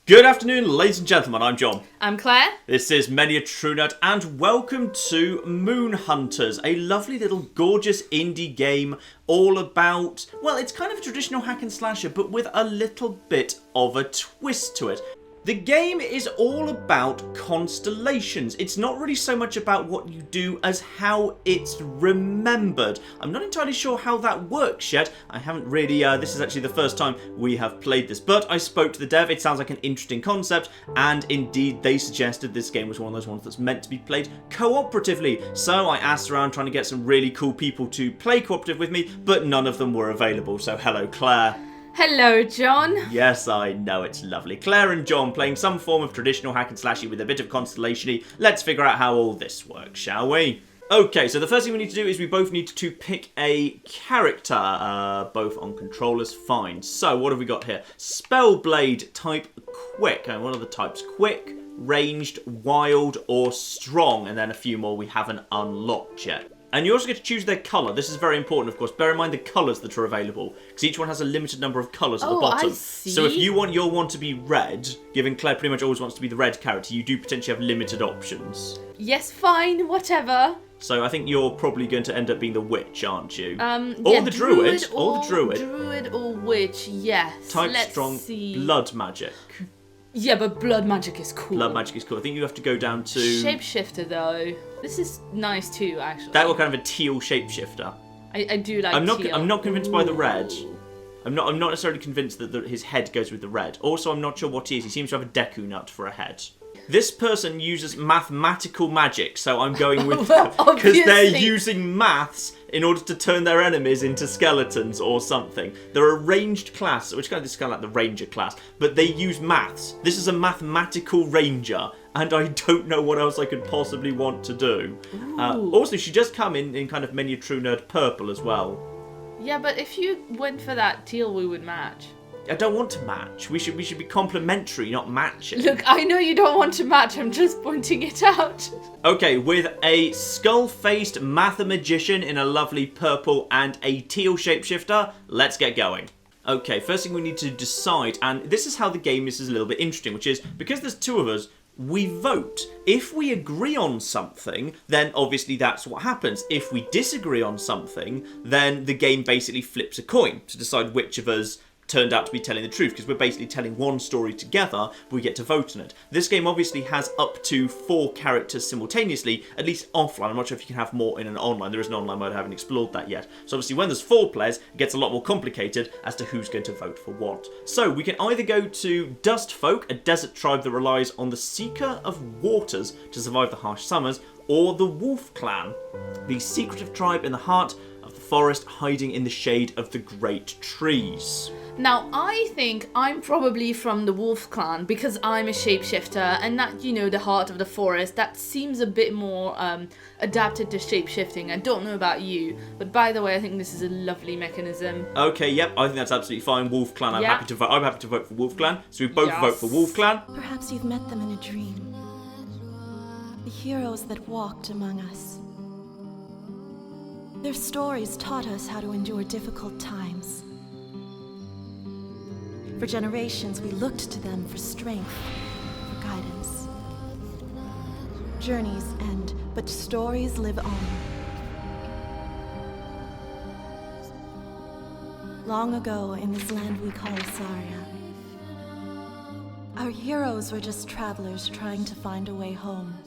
Good afternoon, ladies and gentlemen, I'm John. I'm Claire. This is Many a True Nut, and welcome to Moon Hunters, a lovely little gorgeous indie game all about, well, it's kind of a traditional hack and slasher, but with a little bit of a twist to it. The game is all about constellations. It's not really so much about what you do as how it's remembered. I'm not entirely sure how that works yet. I haven't really, this is actually the first time we have played this, but I spoke to the dev. It sounds like an interesting concept, and indeed they suggested this game was one of those ones that's meant to be played cooperatively. So I asked around trying to get some really cool people to play cooperative with me, but none of them were available. So hello, Claire. Hello, John. Yes, I know, it's lovely. Claire and John playing some form of traditional hack and slashy with a bit of constellation-y. Let's figure out how all this works, shall we? Okay, so the first thing we need to do is we both need to pick a character, both on controllers, fine. So, what have we got here? Spellblade type quick. And what are the types? Quick, ranged, wild, or strong. And then a few more we haven't unlocked yet. And you also get to choose their colour. This is very important, of course. Bear in mind the colours that are available, because each one has a limited number of colours at the bottom. I see. So if you want your one to be red, given Claire pretty much always wants to be the red character, you do potentially have limited options. Yes, fine, whatever. So I think you're probably going to end up being the witch, aren't you? Or the druid. Or the druid. Druid or witch, yes. Type Let's strong see. blood magic. Yeah, but blood magic is cool. Blood magic is cool. I think you have to go down to... Shapeshifter, though. This is nice, too, actually. That were kind of a teal shapeshifter. I do like teal. I'm not convinced by the red. Ooh. I'm not necessarily convinced that his head goes with the red. Also, I'm not sure what he is. He seems to have a Deku nut for a head. This person uses mathematical magic, so I'm going with... Because they're using maths in order to turn their enemies into skeletons or something. They're a ranged class, which this is kind of like the ranger class, but they use maths. This is a mathematical ranger, and I don't know what else I could possibly want to do. Also, she does come in kind of Many a True Nerd purple as well. Yeah, but if you went for that teal, we would match. I don't want to match. We should be complementary, not matching. Look, I know you don't want to match, I'm just pointing it out. Okay, with a skull-faced mathemagician in a lovely purple and a teal shapeshifter, let's get going. Okay, first thing we need to decide, and this is how the game is a little bit interesting, which is, because there's two of us, we vote. If we agree on something, then obviously that's what happens. If we disagree on something, then the game basically flips a coin to decide which of us turned out to be telling the truth, because we're basically telling one story together, but we get to vote on it. This game obviously has up to 4 characters simultaneously, at least offline. I'm not sure if you can have more in an online. There is an online mode, I haven't explored that yet. So obviously when there's 4 players, it gets a lot more complicated as to who's going to vote for what. So we can either go to Dust Folk, a desert tribe that relies on the Seeker of Waters to survive the harsh summers, or the Wolf Clan, the secretive tribe in the heart of the forest, hiding in the shade of the great trees. Now, I think I'm probably from the Wolf Clan because I'm a shapeshifter, and that, the heart of the forest, that seems a bit more adapted to shapeshifting. I don't know about you, but by the way, I think this is a lovely mechanism. Okay, yep, I think that's absolutely fine. Wolf Clan, I'm happy to vote. I'm happy to vote for Wolf Clan, so we both vote for Wolf Clan. Perhaps you've met them in a dream. The heroes that walked among us. Their stories taught us how to endure difficult times. For generations, we looked to them for strength, for guidance. Journeys end, but stories live on. Long ago, in this land we call Saria, our heroes were just travelers trying to find a way home.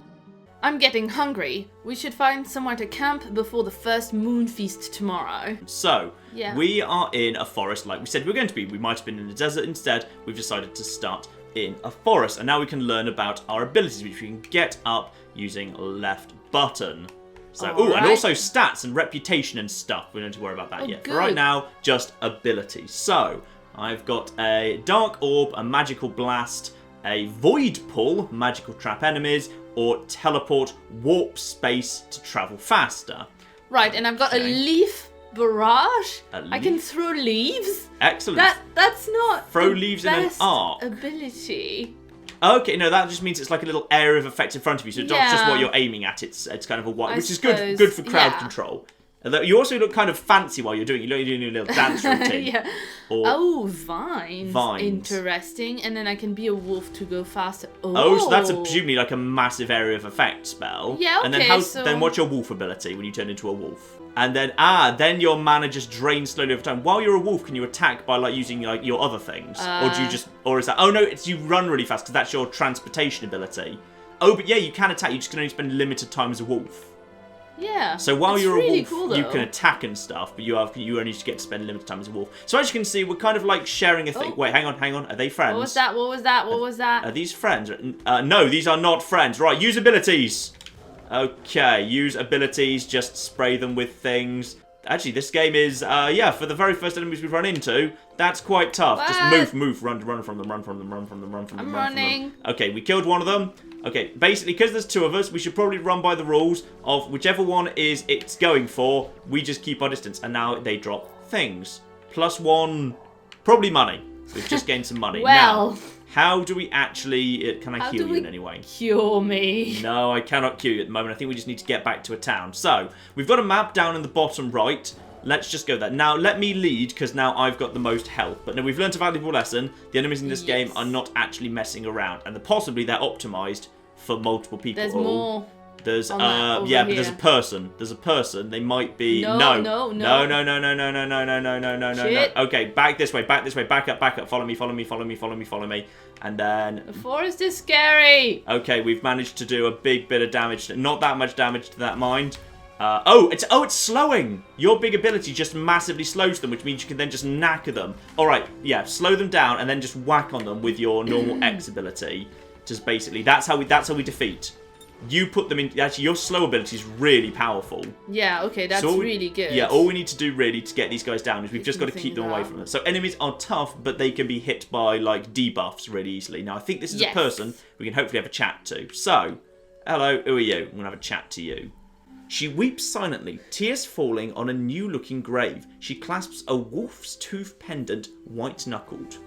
I'm getting hungry. We should find somewhere to camp before the first moon feast tomorrow. So, we are in a forest like we said we were going to be. We might have been in a desert instead. We've decided to start in a forest. And now we can learn about our abilities, which we can get up using left button. So, and also stats and reputation and stuff. We don't need to worry about that yet. Good. For right now, just abilities. So, I've got a Dark Orb, a Magical Blast, a Void Pull, Magical Trap Enemies, or Teleport Warp Space to travel faster. Right, and I've got a Leaf Barrage. I can throw leaves. Excellent. That's not throw leaves in an arc. Ability. Okay, no, that just means it's like a little area of effect in front of you, so it's not just what you're aiming at. It's kind of a wide, which is good for crowd control. Although you also look kind of fancy while you're doing it. You're doing a little dance routine. Yeah. Or, Vines. Vines. Interesting. And then I can be a wolf to go faster. so that's presumably like a massive area of effect spell. Yeah, And then okay, then what's your wolf ability when you turn into a wolf? And then then your mana just drains slowly over time. While you're a wolf, can you attack by like using like your other things, or do you just, or is that? Oh no, it's you run really fast because that's your transportation ability. Oh, but yeah, you can attack. You just can only spend limited time as a wolf. Yeah. So while you're really a wolf, cool, you though. can attack and stuff, but you only get to spend limited time as a wolf. So as you can see, we're kind of like sharing a thing. Oh. Wait, hang on. Are they friends? What was that? Are these friends? No, these are not friends. Right, use abilities. Okay, use abilities. Just spray them with things. Actually, this game is, for the very first enemies we've run into, that's quite tough. What? Just move, run from them. I'm running. Okay, we killed one of them. Okay, basically, because there's two of us, we should probably run by the rules of whichever one it's going for, we just keep our distance. And now they drop things. +1, probably money. We've just gained some money. Well. Now, how do we actually... can I How heal do you we in any way? Cure me. No, I cannot cure you at the moment. I think we just need to get back to a town. So, we've got a map down in the bottom right. Let's just go there. Now, let me lead, because now I've got the most health. But now we've learned a valuable lesson. The enemies in this game are not actually messing around. And possibly they're optimized for multiple people. There's more. There's on that over but here. there's a person. There's a person. They might be No. No. Shit. Okay, back this way. Back up. Follow me. And then The forest is scary. okay, we've managed to do a big bit of damage. Not that much damage to that mind. It's slowing. Your big ability just massively slows them, which means you can then just knacker them. All right, yeah, slow them down and then just whack on them with your normal X ability. Just basically, that's how we defeat. You put them in. Actually, your slow ability is really powerful. Yeah, okay, that's So really good. Yeah, all we need to do really to get these guys down is we've just got to Things keep them away out. from us. So enemies are tough, but they can be hit by like debuffs really easily. Now I think this is Yes. a person we can hopefully have a chat to. So, hello, who are you? I'm gonna have a chat to you. She weeps silently, tears falling on a new-looking grave. She clasps a wolf's tooth pendant, white-knuckled.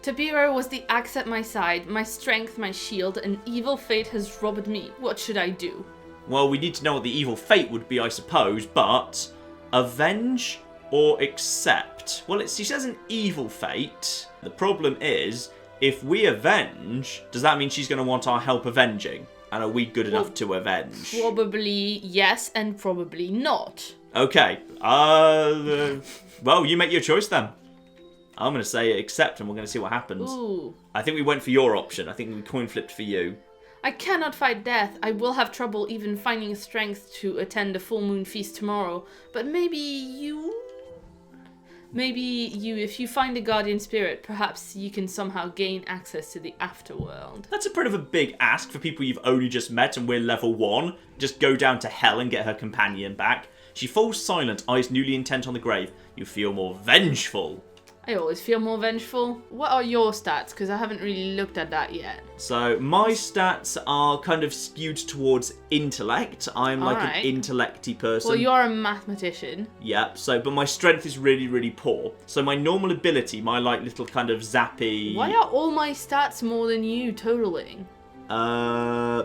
Tabiro was the axe at my side, my strength, my shield, and evil fate has robbed me. What should I do? Well, we need to know what the evil fate would be, I suppose, but avenge or accept? Well, she says an evil fate. The problem is, if we avenge, does that mean she's going to want our help avenging? And are we good enough to avenge? Probably yes and probably not. Okay. Well, you make your choice then. I'm going to say accept and we're going to see what happens. Ooh. I think we went for your option. I think we coin flipped for you. I cannot fight death. I will have trouble even finding strength to attend the full moon feast tomorrow. But maybe you, if you find a guardian spirit, perhaps you can somehow gain access to the afterworld. That's a bit of a big ask for people you've only just met and we're level 1. Just go down to hell and get her companion back. She falls silent, eyes newly intent on the grave. You feel more vengeful. I always feel more vengeful. What are your stats? Because I haven't really looked at that yet. So my stats are kind of skewed towards intellect. I'm like Alright. an intellecty person. Well, you're a mathematician. Yep, but my strength is really, really poor. So my normal ability, my like little kind of zappy... Why are all my stats more than you totaling?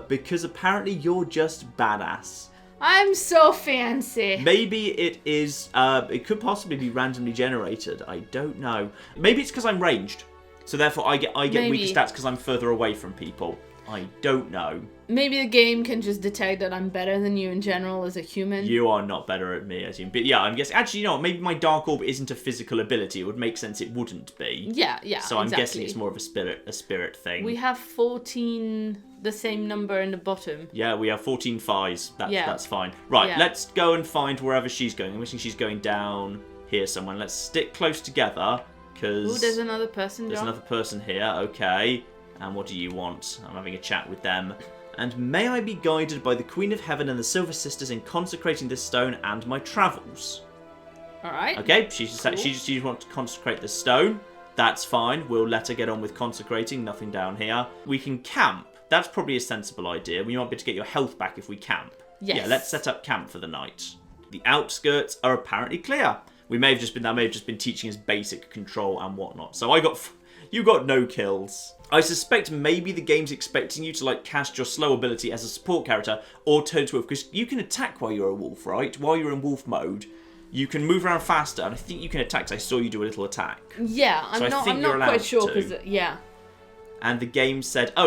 Because apparently you're just badass. I'm so fancy. Maybe it is, it could possibly be randomly generated. I don't know. Maybe it's because I'm ranged. So therefore I get Maybe. weaker stats because I'm further away from people. I don't know. Maybe the game can just detect that I'm better than you in general as a human. You are not better at me, as you. But yeah, I'm guessing. Actually, you know what? Maybe my dark orb isn't a physical ability. It would make sense it wouldn't be. Yeah, So I'm exactly. guessing it's more of a spirit thing. We have 14, the same number in the bottom. Yeah, we have 14 Phis. That's fine. Right, Yeah. let's go and find wherever she's going. I'm wishing she's going down here somewhere. Let's stick close together because Ooh, there's another person, there's John. another person here. Okay. And what do you want? I'm having a chat with them. And may I be guided by the Queen of Heaven and the Silver Sisters in consecrating this stone and my travels. Alright. Okay, she Cool. she wants to consecrate the stone. That's fine. We'll let her get on with consecrating. Nothing down here. We can camp. That's probably a sensible idea. We might be able to get your health back if we camp. Yes. Yeah, let's set up camp for the night. The outskirts are apparently clear. That may have just been teaching us basic control and whatnot. So You got no kills. I suspect maybe the game's expecting you to like cast your slow ability as a support character or turn to wolf, because you can attack while you're a wolf, right? While you're in wolf mode, you can move around faster, and I think you can attack, because I saw you do a little attack. Yeah, So I'm not quite sure, because, yeah. And the game said, I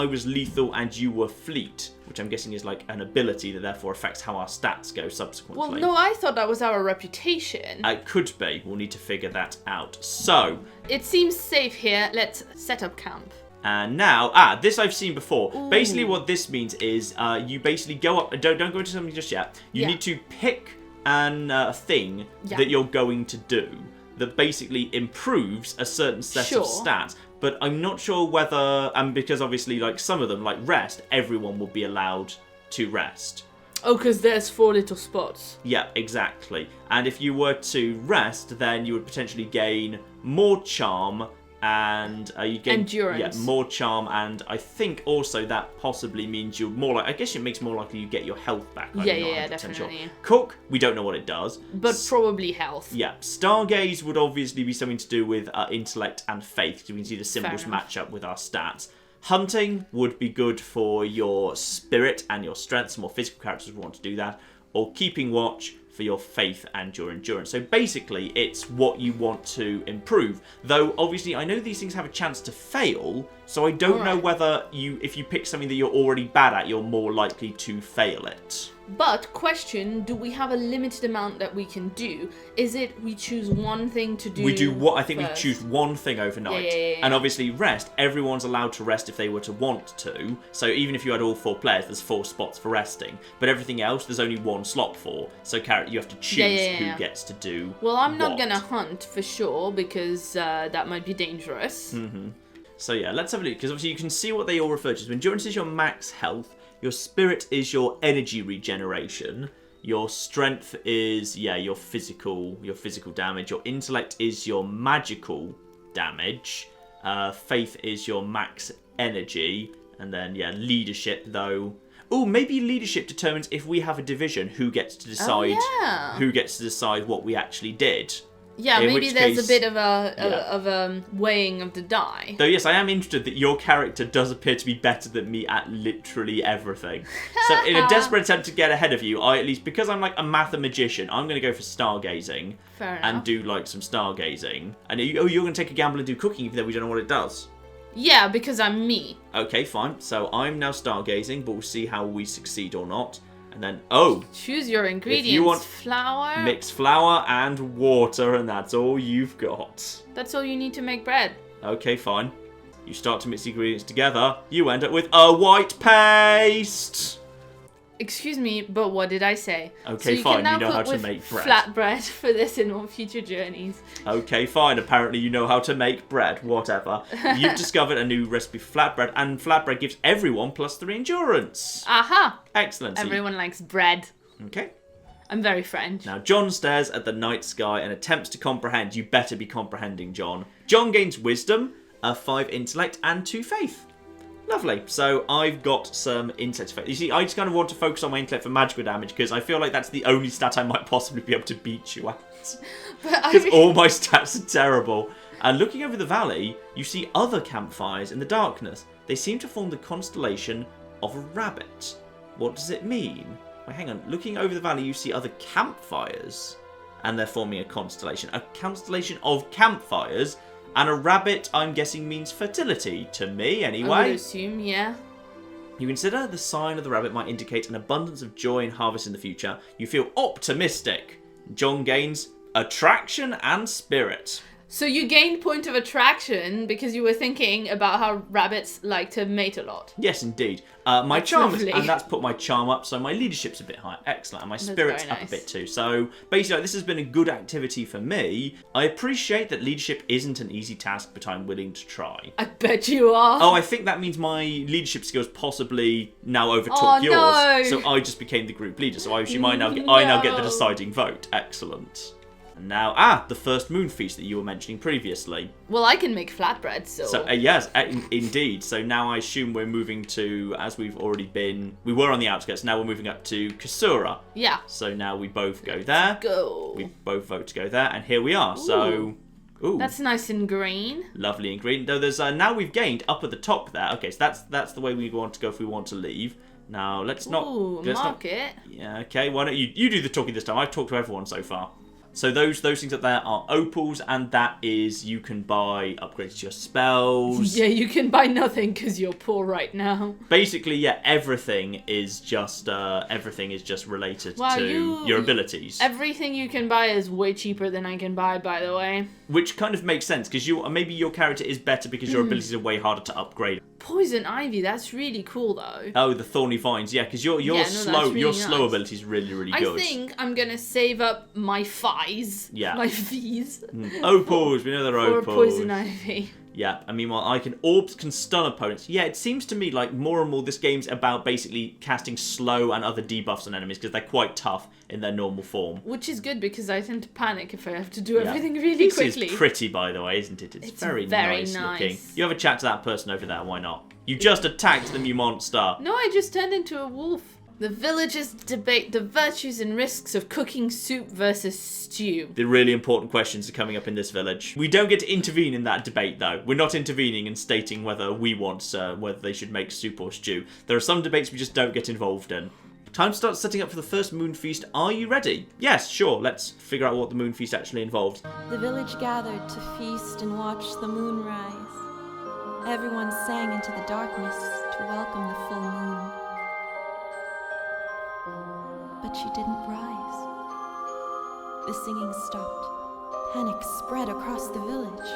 was lethal and you were fleet, which I'm guessing is like an ability that therefore affects how our stats go subsequently. Well, no, I thought that was our reputation. It could be. We'll need to figure that out. So, it seems safe here. Let's set up camp. and now, this I've seen before. Ooh. Basically what this means is you basically go up, don't go into something just yet. You need to pick a thing that you're going to do that basically improves a certain set of stats. But I'm not sure whether, and because obviously like some of them, like rest, everyone will be allowed to rest. Oh, because there's 4 little spots. Yeah, exactly. And if you were to rest, then you would potentially gain more charm and you gain endurance. Yeah, more charm, and I think also that possibly means you're more like, I guess it makes more likely you get your health back. Yeah, definitely. Sure. Cook, we don't know what it does. But probably health. Yeah, Stargaze would obviously be something to do with intellect and faith, because we can see the symbols match up with our stats. Hunting would be good for your spirit and your strength. Some more physical characters would want to do that. Or keeping watch for your faith and your endurance. So basically, it's what you want to improve. Though, obviously, I know these things have a chance to fail, so I don't know whether if you pick something that you're already bad at, you're more likely to fail it. But, question, do we have a limited amount that we can do? Is it we choose one thing to do? We do what? I think first? we choose one thing overnight. Yeah. And obviously rest, everyone's allowed to rest if they were to want to. So even if you had all 4 players, there's 4 spots for resting. But everything else, there's only 1 slot for. So you have to choose who gets to do Well, I'm not what. going to hunt for sure, because that might be dangerous. So yeah, let's have a look, because obviously you can see what they all refer to. So endurance is your max health. Your spirit is your energy regeneration. Your strength is, your physical damage. Your intellect is your magical damage. Faith is your max energy. And then, leadership, though. Oh, maybe leadership determines if we have a division who gets to decide who gets to decide what we actually did. Yeah, maybe there's a bit of a weighing of the die. Though yes, I am interested that your character does appear to be better than me at literally everything. So in a desperate attempt to get ahead of you, I at least, because I'm like a mathemagician, I'm going to go for stargazing. Fair enough. And do like some stargazing. And you're going to take a gamble and do cooking even though we don't know what it does. Yeah, because I'm me. Okay, fine. So I'm now stargazing, but we'll see how we succeed or not. And then, choose your ingredients. If you want flour. Mix flour and water, and that's all you've got. That's all you need to make bread. Okay, fine. You start to mix the ingredients together. You end up with a white paste. Excuse me, but what did I say? Okay, so fine. You know how to make bread. Flatbread for this in all future journeys. Okay, fine. Apparently, you know how to make bread. Whatever. You've discovered a new recipe for flatbread, and flatbread gives everyone +3 endurance. Aha! Excellent. Everyone likes bread. Okay. I'm very French. Now, John stares at the night sky and attempts to comprehend. You better be comprehending, John. John gains wisdom, 5 intellect, and 2 faith. Lovely. So I've got some intellect faith. You see, I just kind of want to focus on my intellect for magical damage because I feel like that's the only stat I might possibly be able to beat you at. Because all my stats are terrible. And looking over the valley, you see other campfires in the darkness. They seem to form the constellation of a rabbit. What does it mean? Wait, hang on. Looking over the valley, you see other campfires. And they're forming a constellation. A constellation of campfires. And a rabbit, I'm guessing, means fertility. To me, anyway. I would assume, yeah. You consider the sign of the rabbit might indicate an abundance of joy and harvest in the future. You feel optimistic. John gains attraction and spirit. So you gained point of attraction because you were thinking about how rabbits like to mate a lot. Yes, indeed. My charm is, lovely. and that's put my charm up, so my leadership's a bit higher. Excellent. And my spirit's very up a nice. bit too. So basically, this has been a good activity for me. I appreciate that leadership isn't an easy task, but I'm willing to try. I bet you are. Oh, I think that means my leadership skills possibly now overtook Oh, yours. no. So I just became the group leader. So I now get the deciding vote. Excellent. And now, the first moon feast that you were mentioning previously. Well, I can make flatbread, so... So, yes, indeed. So now I assume we're moving to, as we've already been... We were on the outskirts, now we're moving up to Kasura. Yeah. So now we both go there. Go. We both vote to go there, and here we are. So, Ooh. That's nice and green. Lovely and green. Though there's now we've gained up at the top there. Okay, so that's the way we want to go if we want to leave. Now let's not. Ooh, market. Yeah. Okay. Why don't you do the talking this time? I've talked to everyone so far. So those things up there are opals, and that is you can buy upgrades to your spells. Yeah, you can buy nothing because you're poor right now. Basically, yeah, everything is just related to your abilities. Everything you can buy is way cheaper than I can buy, by the way. Which kind of makes sense because maybe your character is better because your abilities are way harder to upgrade. Poison ivy, that's really cool though. Oh, the thorny vines, yeah, because your slow ability is really, really good. I think I'm gonna save up my V's. Yeah. My V's. Opals, we know they're opals. For poison ivy. Yeah, and meanwhile, orbs can stun opponents. Yeah, it seems to me like more and more this game's about basically casting slow and other debuffs on enemies because they're quite tough in their normal form. Which is good because I tend to panic if I have to do everything really quickly. This is pretty, by the way, isn't it? It's very nice looking. You have a chat to that person over there, why not? You just attacked them, you monster. No, I just turned into a wolf. The villagers debate the virtues and risks of cooking soup versus stew. The really important questions are coming up in this village. We don't get to intervene in that debate, though. We're not intervening and stating whether we want, whether they should make soup or stew. There are some debates we just don't get involved in. Time to start setting up for the first moon feast. Are you ready? Yes, sure. Let's figure out what the moon feast actually involves. The village gathered to feast and watch the moon rise. Everyone sang into the darkness to welcome the full moon. But she didn't rise. The singing stopped. Panic spread across the village.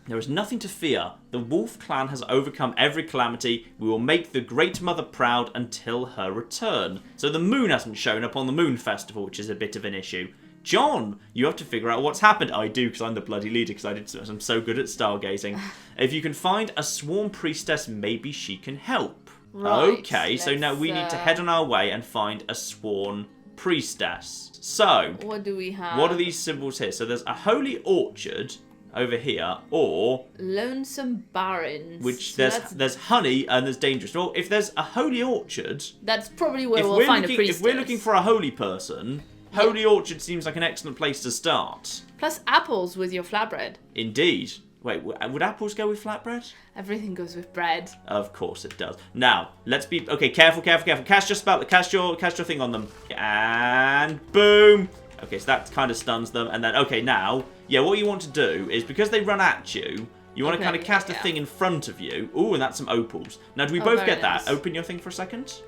There is nothing to fear. The wolf clan has overcome every calamity. We will make the Great Mother proud until her return. So the moon hasn't shown up on the moon festival, which is a bit of an issue. John, you have to figure out what's happened. I do, because I'm the bloody leader, because I'm so good at stargazing. If you can find a sworn priestess, maybe she can help. Right, okay, so now we need to head on our way and find a sworn priestess. So, what do we have? What are these symbols here? So there's a holy orchard over here, or lonesome barrens. Which there's honey and there's dangerous. Well, if there's a holy orchard, that's probably where we'll find a priestess. If we're looking for a holy person, Holy Orchard seems like an excellent place to start. Plus apples with your flatbread. Indeed. Wait, would apples go with flatbread? Everything goes with bread. Of course it does. Now, let's be... Okay, careful. Cast your spell. Cast your thing on them. And boom. Okay, so that kind of stuns them. And then, okay, now, yeah, what you want to do is, because they run at you, you want to kind of cast a thing in front of you. Ooh, and that's some opals. Now, do we both get that? Open your thing for a second.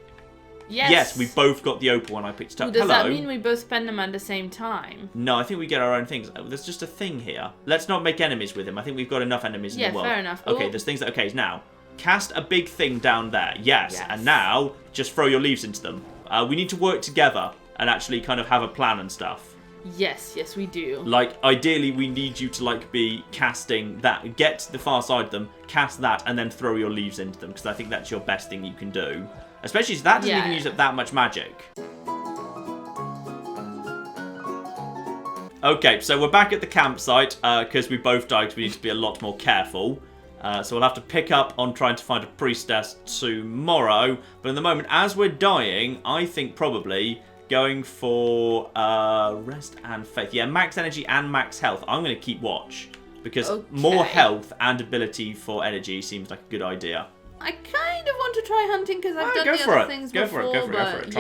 Yes. Yes, we both got the opal when I picked it up. Does that mean we both spend them at the same time? No, I think we get our own things. There's just a thing here. Let's not make enemies with him. I think we've got enough enemies in the world. Yeah, fair enough. Okay, there's things that... Okay, now, cast a big thing down there. Yes. And now, just throw your leaves into them. We need to work together and actually kind of have a plan and stuff. Yes, we do. Like, ideally, we need you to, like, be casting that. Get to the far side of them, cast that, and then throw your leaves into them, because I think that's your best thing you can do. Especially, that doesn't even use up that much magic. Okay, so we're back at the campsite, because we both died, because we need to be a lot more careful. So we'll have to pick up on trying to find a priestess tomorrow. But in the moment, as we're dying, I think probably going for rest and faith. Yeah, max energy and max health. I'm going to keep watch, because more health and ability for energy seems like a good idea. I kind of want to try hunting because I've done the other things before. Go for it.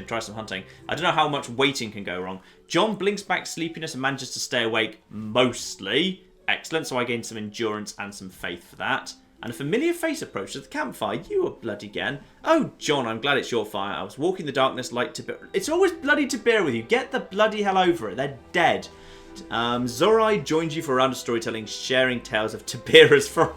Try some hunting. I don't know how much waiting can go wrong. John blinks back sleepiness and manages to stay awake mostly. Excellent, so I gained some endurance and some faith for that. And a familiar face approaches the campfire. You are bloody again. Oh, John, I'm glad it's your fire. I was walking the darkness like Tibir. It's always bloody Tibir with you. Get the bloody hell over it. They're dead. Zorai joins you for a round of storytelling, sharing tales of Tibira's from...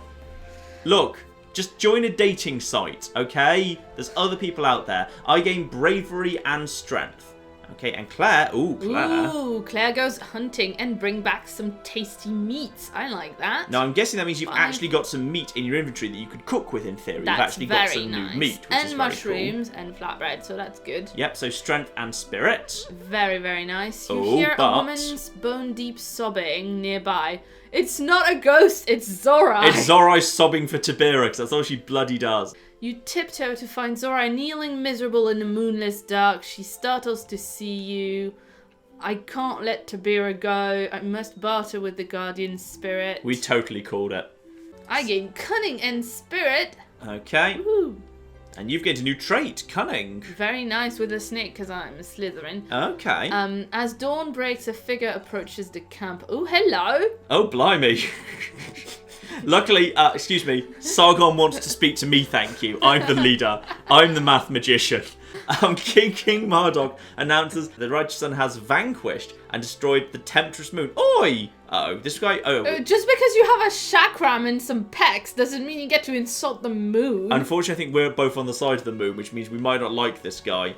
Look... Just join a dating site, okay? There's other people out there. I gain bravery and strength. Okay, and Claire... Ooh, Claire. Ooh, Claire goes hunting and bring back some tasty meats. I like that. Now, I'm guessing that means you've actually got some meat in your inventory that you could cook with, in theory. That's you've actually got some nice. new meat, which and is very mushrooms cool. And flatbread, so that's good. Yep, so strength and spirit. Very, very nice. You hear a woman's bone-deep sobbing nearby. It's not a ghost, it's Zorai. It's Zorai sobbing for Tibira, because that's all she bloody does. You tiptoe to find Zorai kneeling miserable in the moonless dark. She startles to see you. I can't let Tabira go. I must barter with the guardian spirit. We totally called it. I gain cunning and spirit. Okay. Woo. And you've gained a new trait, cunning. Very nice with the snake, because I'm a Slytherin. Okay. As dawn breaks, a figure approaches the camp. Oh, hello. Oh, blimey. Luckily, excuse me, Sargon wants to speak to me, thank you. I'm the leader. I'm the math magician. King Marduk announces the righteous sun has vanquished and destroyed the temptress moon. Oi! Uh-oh, this guy... Just because you have a chakram and some pecs doesn't mean you get to insult the moon. Unfortunately, I think we're both on the side of the moon, which means we might not like this guy.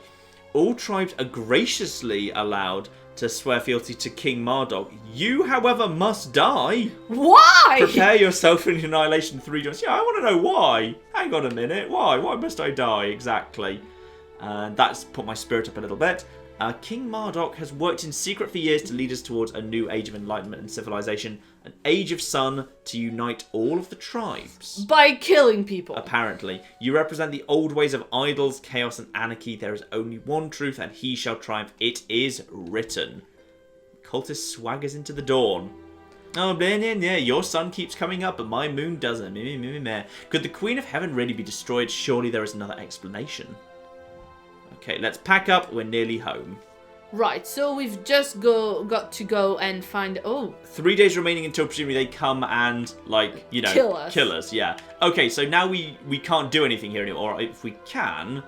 All tribes are graciously allowed to swear fealty to King Marduk. You, however, must die. Why? Prepare yourself for annihilation 3 times. Yeah, I want to know why. Hang on a minute. Why? Why must I die? Exactly. And that's put my spirit up a little bit. King Marduk has worked in secret for years to lead us towards a new age of enlightenment and civilization. An age of sun to unite all of the tribes. By killing people. Apparently. You represent the old ways of idols, chaos and anarchy. There is only one truth and he shall triumph. It is written. Cultist swaggers into the dawn. Oh, yeah, your sun keeps coming up, but my moon doesn't. Could the Queen of Heaven really be destroyed? Surely there is another explanation. Okay, let's pack up. We're nearly home. Right, so we've just got to go and find... Oh. 3 days remaining until presumably they come and, like, you know... Kill us, yeah. Okay, so now we can't do anything here anymore. Or if we can,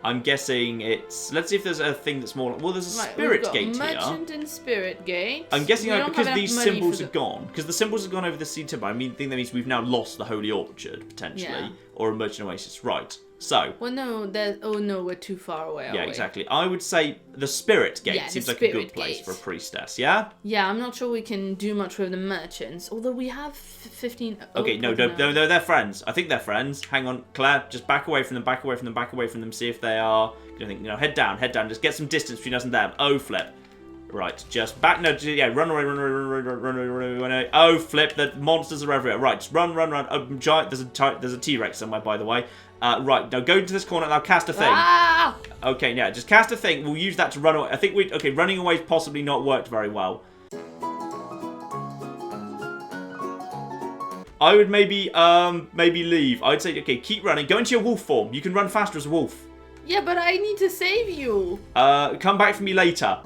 I'm guessing it's... Let's see if there's a thing that's more... Well, there's a spirit gate here. Merchant and spirit gate. I'm guessing because these symbols are gone. Because the symbols have gone over the sea timber. I think that means we've now lost the Holy Orchard, potentially. Yeah. Or a merchant oasis. Right. So. Well, no, oh no, we're too far away. Yeah, exactly. I would say the spirit gate seems like a good place for a priestess. Yeah. Yeah, I'm not sure we can do much with the merchants, although we have 15. Okay, no, they're friends. I think they're friends. Hang on, Claire, just back away from them, back away from them, back away from them. See if they are. Head down. Just get some distance between us and them. Oh, flip. Right, just back. No, yeah, run away. Oh, flip! The monsters are everywhere. Right, just run. Oh, giant. There's a T-Rex somewhere, by the way. Right, now go into this corner. Now cast a thing. Ah! Okay, yeah, just cast a thing. We'll use that to run away. I think running away's possibly not worked very well. I would maybe leave. I'd say, okay, keep running. Go into your wolf form. You can run faster as a wolf. Yeah, but I need to save you. Come back for me later.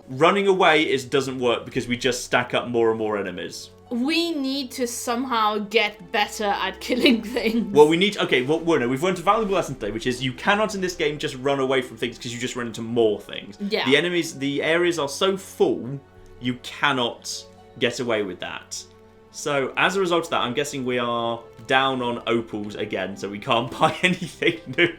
Running away doesn't work because we just stack up more and more enemies. We need to somehow get better at killing things. Well, we've learned a valuable lesson today, which is you cannot in this game just run away from things because you just run into more things. Yeah. The areas are so full, you cannot get away with that. So, as a result of that, I'm guessing we are down on opals again, so we can't buy anything new.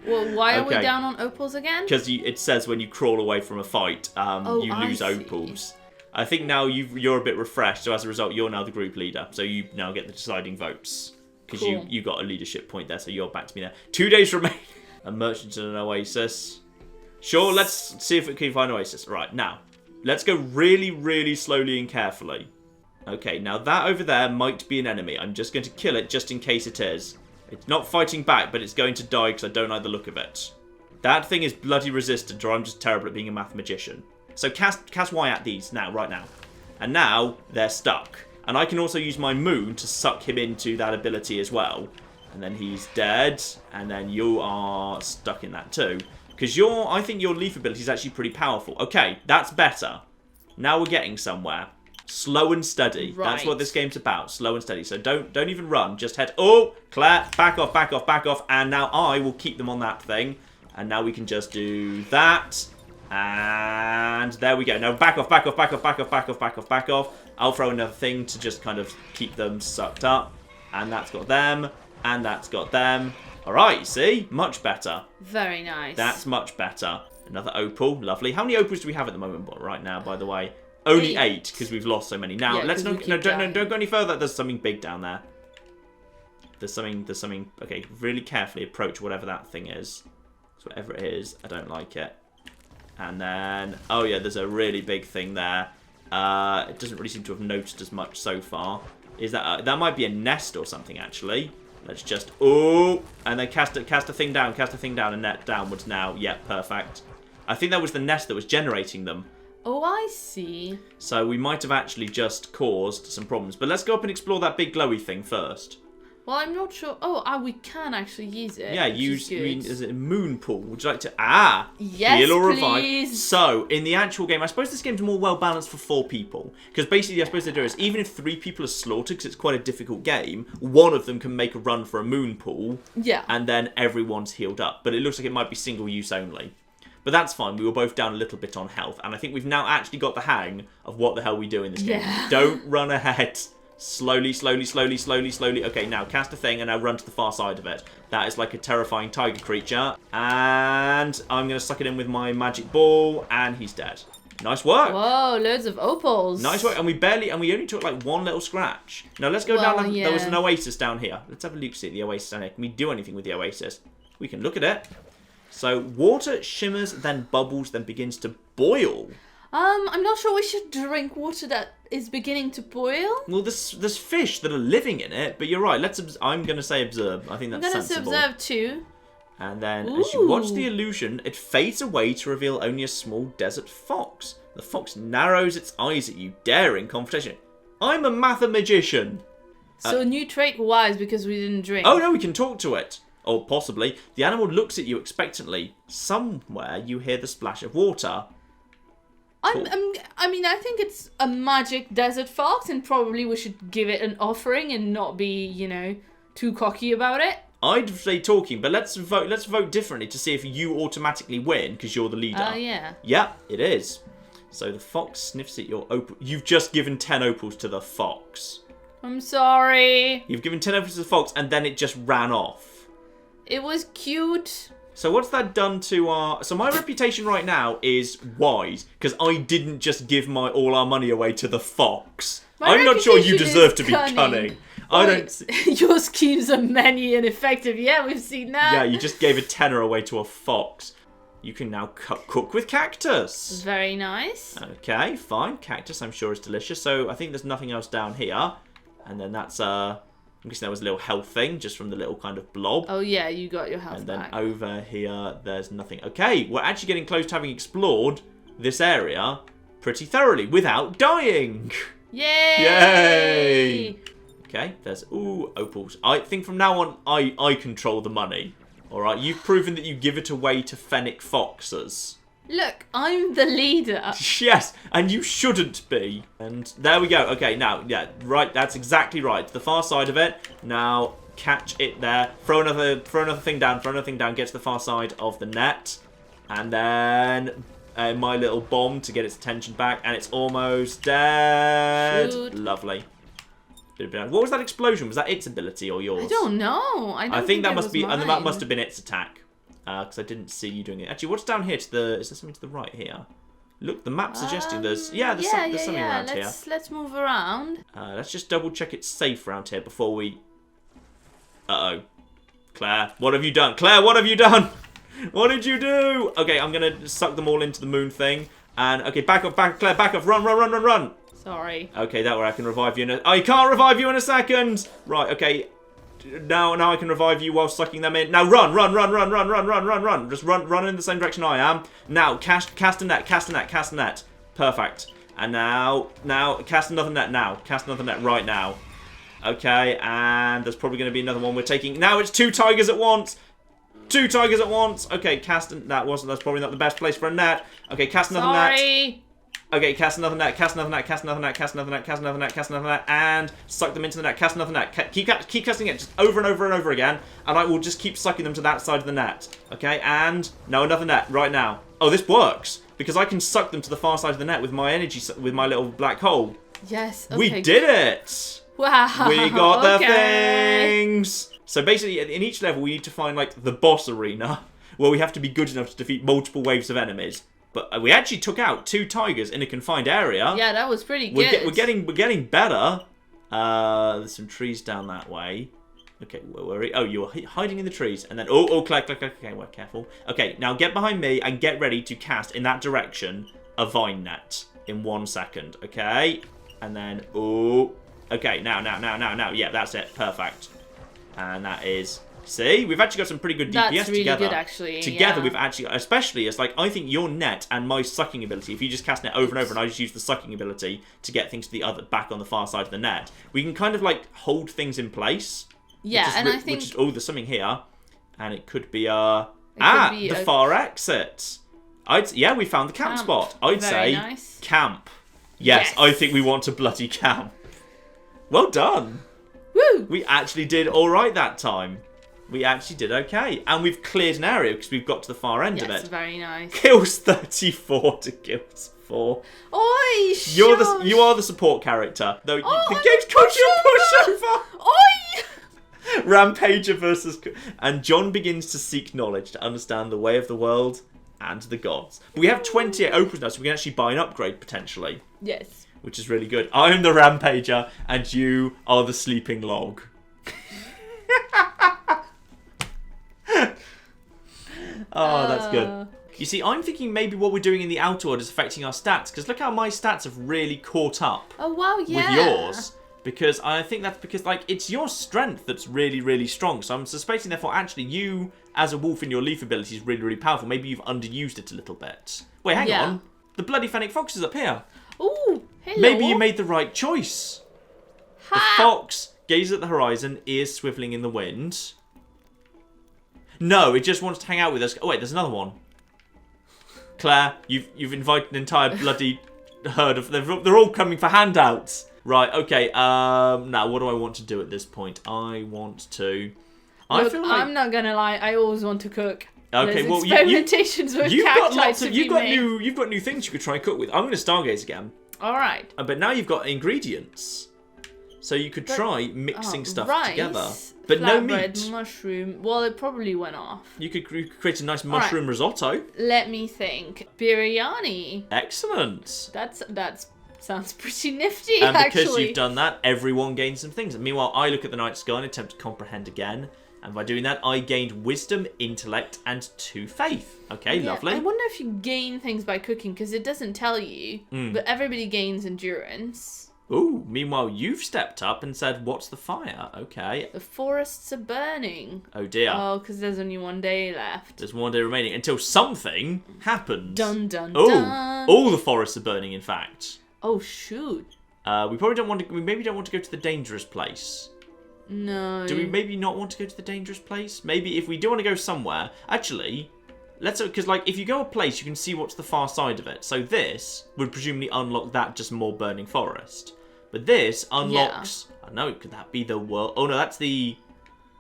Well, why are we down on opals again? Because it says when you crawl away from a fight, you lose opals. I think now you're a bit refreshed, so as a result, you're now the group leader. So you now get the deciding votes. Because you got a leadership point there, so you're back to me there. 2 days remain. A merchant and an oasis. Sure, let's see if we can find an oasis. Right, now, let's go really, really slowly and carefully. Okay, now that over there might be an enemy. I'm just going to kill it just in case it is. It's not fighting back, but it's going to die because I don't like the look of it. That thing is bloody resistant, or I'm just terrible at being a math magician. So cast Y at these now, right now. And now they're stuck. And I can also use my moon to suck him into that ability as well. And then he's dead, and then you are stuck in that too. Because I think your leaf ability is actually pretty powerful. Okay, that's better. Now we're getting somewhere. Slow and steady. Right. That's what this game's about. Slow and steady. So don't even run. Just head. Oh, Claire, back off. And now I will keep them on that thing. And now we can just do that. And there we go. Now back off. I'll throw another thing to just kind of keep them sucked up. And that's got them. And that's got them. All right, you see? Much better. Very nice. That's much better. Another opal. Lovely. How many opals do we have at the moment right now, by the way? Only 8, because we've lost so many. Now, let's don't go any further. There's something big down there. There's something. Okay, really carefully approach whatever that thing is. So whatever it is, I don't like it. And then, oh yeah, there's a really big thing there. It doesn't really seem to have noticed as much so far. Is that might be a nest or something actually? Let's just... Oh! And then cast a thing down, and net downwards now. Yeah, perfect. I think that was the nest that was generating them. Oh, I see. So we might have actually just caused some problems. But let's go up and explore that big glowy thing first. Well, I'm not sure. Oh, we can actually use it. Yeah, is it a moon pool? Would you like to... Yes, heal or revive. please. So, in the actual game, I suppose this game's more well balanced for 4 people. Because basically, I suppose they do is, even if 3 people are slaughtered, because it's quite a difficult game, one of them can make a run for a moon pool. Yeah. And then everyone's healed up. But it looks like it might be single use only. But that's fine. We were both down a little bit on health. And I think we've now actually got the hang of what the hell we do in this game. Yeah. Don't run ahead. Slowly. Okay, now cast a thing and now run to the far side of it. That is like a terrifying tiger creature. And I'm going to suck it in with my magic ball. And he's dead. Nice work. Whoa, loads of opals. Nice work. And we only took like 1 little scratch. Now let's go down. There was an oasis down here. Let's have a look see at the oasis down here. Can we do anything with the oasis? We can look at it. So water shimmers, then bubbles, then begins to boil. I'm not sure we should drink water that is beginning to boil. Well, there's fish that are living in it, but you're right. I'm going to say observe. I think that's sensible. I'm going to observe too. And then as you watch the illusion, it fades away to reveal only a small desert fox. The fox narrows its eyes at you, daring confrontation. I'm a mathemagician. So new trait wise because we didn't drink. Oh no, we can talk to it. Or possibly. The animal looks at you expectantly. Somewhere you hear the splash of water. I think it's a magic desert fox, and probably we should give it an offering and not be, too cocky about it. I'd say talking, but let's vote differently to see if you automatically win because you're the leader. Yeah. Yeah, it is. So the fox sniffs at your opal. You've just given 10 opals to the fox. I'm sorry. You've given 10 opals to the fox, and then it just ran off. It was cute. So what's that done to our... So my reputation right now is wise, because I didn't just give all our money away to the fox. I'm not sure you deserve to be cunning. I don't... Your schemes are many and effective. Yeah, we've seen that. Yeah, you just gave a tenner away to a fox. You can now cook with cactus. Very nice. Okay, fine. Cactus, I'm sure, is delicious. So I think there's nothing else down here. And then that's... I'm guessing that was a little health thing, just from the little kind of blob. Oh yeah, you got your health back. And then over here, there's nothing. Okay, we're actually getting close to having explored this area pretty thoroughly without dying. Yay! Yay! Okay, there's... Ooh, opals. I think from now on, I control the money. All right, you've proven that you give it away to fennec foxes. Look, I'm the leader. Yes, and you shouldn't be. And there we go. Okay, now, yeah, right, that's exactly right. To the far side of it. Now, catch it there. Throw another thing down, get to the far side of the net. And then my little bomb to get its attention back. And it's almost dead. Shoot. Lovely. What was that explosion? Was that its ability or yours? I don't know. I think that must be, mine. and that must have been its attack. Because I didn't see you doing it. Actually, what's down here to the... Is there something to the right here? Look, the map's suggesting there's... Yeah, there's something around here. Let's move around. Let's just double check it's safe around here before we... Uh-oh. Claire, what have you done? Claire, what have you done? What did you do? Okay, I'm going to suck them all into the moon thing. And, okay, back off, Claire, back off. Run. Sorry. Okay, that way I can revive you in a... I can't revive you in a second! Right, okay... Now I can revive you while sucking them in. Now run. Just run in the same direction I am. Now cast a net. Perfect. And now cast another net now. Cast another net right now. Okay, and there's probably going to be another one we're taking. Now it's 2 tigers at once. 2 tigers at once. Okay, that's probably not the best place for a net. Okay, cast another net. Okay, cast another net, and suck them into the net. Cast another net. Keep casting it just over and over again, and I will just keep sucking them to that side of the net. Okay, and no, another net right now. Oh, this works because I can suck them to the far side of the net with my energy, with my little black hole. Yes. Okay. We did it. Wow. We got the things. So basically, in each level, we need to find like the boss arena where we have to be good enough to defeat multiple waves of enemies. But we actually took out 2 tigers in a confined area. Yeah, that was pretty good. We're getting better. There's some trees down that way. Okay, where were we? Oh, you're hiding in the trees. And then, Claire. Okay, we're careful. Okay, now get behind me and get ready to cast in that direction a vine net in 1 second. Okay, and then, okay, now. Yeah, that's it. Perfect. And that is... See? We've actually got some pretty good DPS That's really together. good, actually. Together, yeah. we've actually... Especially, it's like, I think your net and my sucking ability, if you just cast net over and over and I just use the sucking ability to get things to the other... back on the far side of the net, we can kind of, like, hold things in place. Yeah, and I think... oh, there's something here. And it could be, the far exit. Yeah, we found the camp spot. I'd say nice. Camp. Yes, I think we want to bloody camp. Well done. Woo! We actually did all right that time. We actually did okay. And we've cleared an area because we've got to the far end of it. Yes, very nice. Kills 34 to kills 4. Oi, You are the support character. Though the game's called your pushover. Oi! Rampager versus... And Jon begins to seek knowledge to understand the way of the world and the gods. But we have 28 opals now, so we can actually buy an upgrade, potentially. Yes. Which is really good. I'm the Rampager, and you are the sleeping log. Oh, that's good. You see, I'm thinking maybe what we're doing in the Outer World is affecting our stats, because look how my stats have really caught up Oh, wow, yeah. with yours. Because I think that's because, like, it's your strength that's really, really strong. So I'm suspecting, therefore, actually, you, as a wolf in your leaf ability, is really, really powerful. Maybe you've underused it a little bit. Wait, hang on. The bloody Fennec Fox is up here. Ooh, hello. Maybe you made the right choice. The fox gazes at the horizon, ears swiveling in the wind. No, it just wants to hang out with us. Oh, wait, there's another one. Claire, you've invited an entire bloody herd of... They're all coming for handouts. Right, okay, now what do I want to do at this point? I want to... Look, I'm not gonna lie, I always want to cook. Okay, There's well, experimentations with you've got new things you could try and cook with. I'm going to stargaze again. Alright. But now you've got ingredients. So you could try mixing stuff together. But no meat. Mushroom. Well, it probably went off. You could create a nice mushroom risotto. Let me think. Biryani. Excellent. That's sounds pretty nifty, and actually. And because you've done that, everyone gains some things. And meanwhile, I look at the night sky and attempt to comprehend again. And by doing that, I gained wisdom, intellect, and 2 faith. Okay, lovely. I wonder if you gain things by cooking, because it doesn't tell you. But everybody gains endurance. Ooh, meanwhile, you've stepped up and said, what's the fire? Okay. The forests are burning. Oh, dear. Oh, because there's only 1 day left. There's 1 day remaining until something happens. Dun, dun, Ooh, dun. all the forests are burning, in fact. Oh, shoot. We probably don't want to... We maybe don't want to go to the dangerous place. No. Do we maybe not want to go to the dangerous place? Maybe if we do want to go somewhere... Actually, let's... Because, like, if you go a place, you can see what's the far side of it. So this would presumably unlock that just more burning forest. But this unlocks... Yeah. I know, could that be the world... Oh, no, that's the...